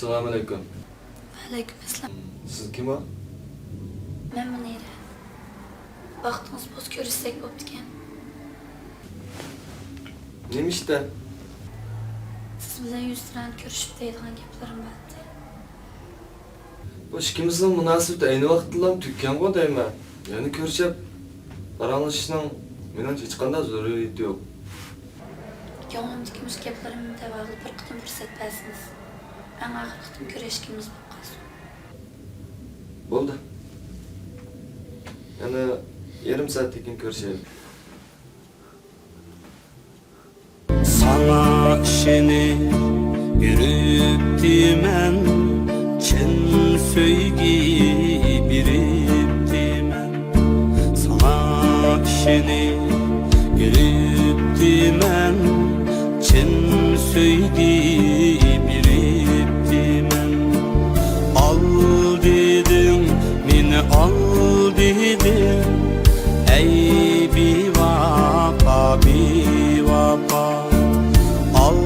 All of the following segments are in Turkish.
Assalamu alaikum. Aleykümselam. Siz kim o? Ben Münire. Vaktiniz boz görüşsek boptiken. Neymiş de? Siz bilen 100 lirani görüşüp deydiğin geplerim belki. Bu ikimizin münasebeti aynı vaqtda tükkan go deyman. Yani görüşüp aranlaşışning menimcha hech qanday zaruriyati yo'q. Yolum dikmiş geplerimni devaglı bir kıtım fırsatpasınız. En ahırlıqtım görüşkimiz bop qalsın. Bo'ldi. Yani yarım saatdan keyin görüşelim. Sana işini yürüttümen, çin söйgi biriptimen. Sana işini yürüttümen, çin söйgi biriptimen. Al dedim, meni al dedim, ey bevapa bevapa. Al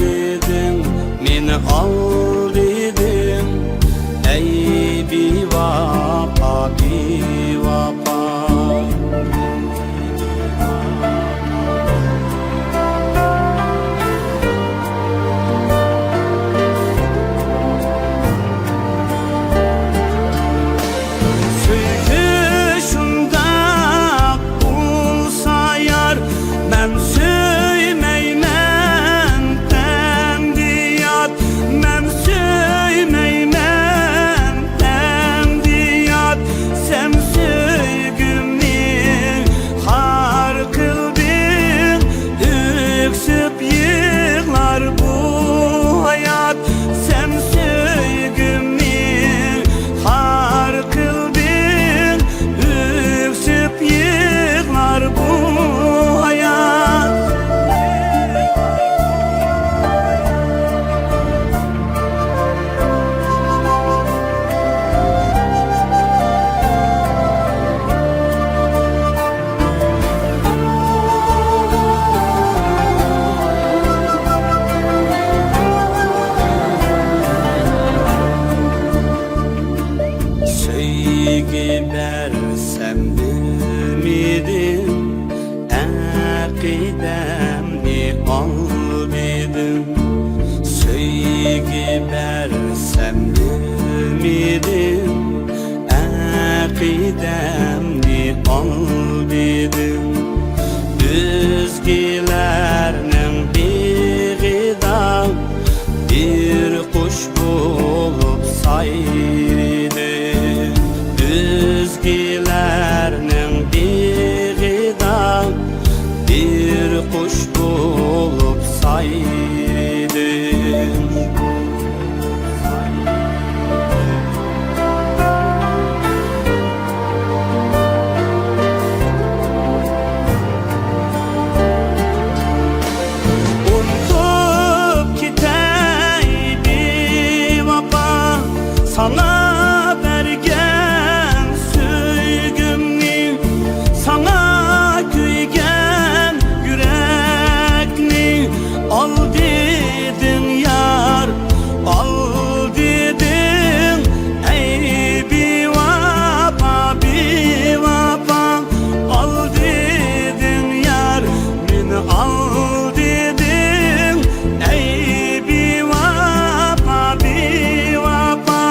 dedim, meni al dedim, ey bevapa bevapa. Söyle şunda bulsa yar, ben söymeymen tendiyat, ben söymeymen tendiyat. Sen söygümni har kıldın, öksüp yığlar bu hayat. Sen söygümni har kıldın, öksüp yığlar bu hayat. Söйgi bersem bilmedim, akidemni al dedim. Söйgi bersem bilmedim, akidemni al dedim. Özgelerning beg'ida bir qush bo'lib sayridi. Özgelerning beg'ida bir qush bo'lib sayridi. Unutup ketay bevapa, sana bergen söygümni, sana kuygan yürekni. Al dedin yar, al dedin, ey bevapa bevapa. Al dedin yar, meni al dedin, ey bevapa bevapa.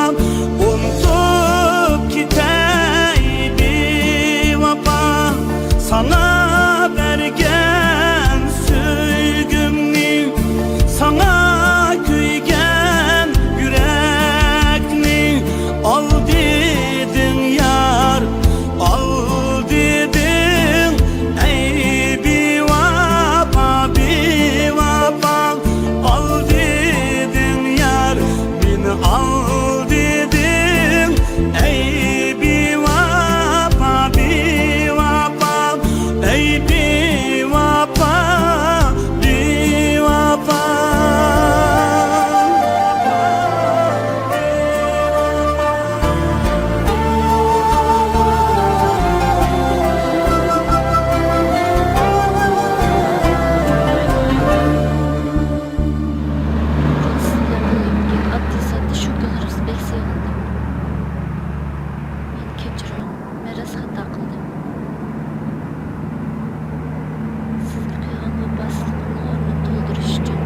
Gülürüz bek sevindim. Men keçirin, meres hata kıldım. Sizin kıygan vefasızlığın ornu dolduruş için.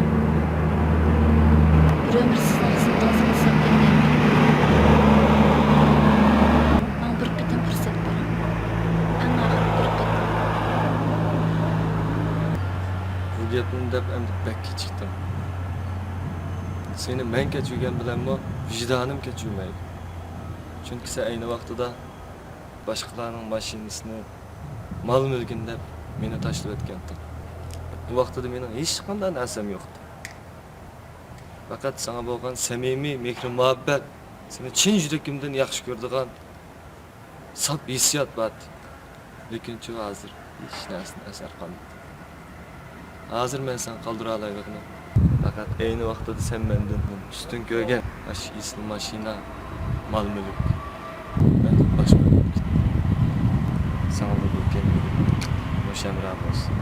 Bir ömür sizin ağzınızdan saklayayım. Bana bir qitim fırsat verin. En ahir bir qitim. Bu gepini dep endi bek kechikdim. Seni men kechirgen bilenmi, vicdanım kechirmeydi. Çünkü sen aynı vaqtida başkalarının mashinasini, mal mülkini dep meni tashlab etganding. Bu vaqtida mening hech qanday narsam yo'qdi. Faqat sana bo'lgan samimiy mehr muhabbat, seni chin yurakimdan yaxshi ko'radigan saf hissiyot bor. Lekin şu hozir hech narsani asar qolmadi. Hozir men seni qoldira olmayman. Faqat aynı vaqtida sen mendan ustun ko'rgan ash isli mashina, mal mulk. Ben boshqa. Sana bu kelmedi. Boşamra olsun.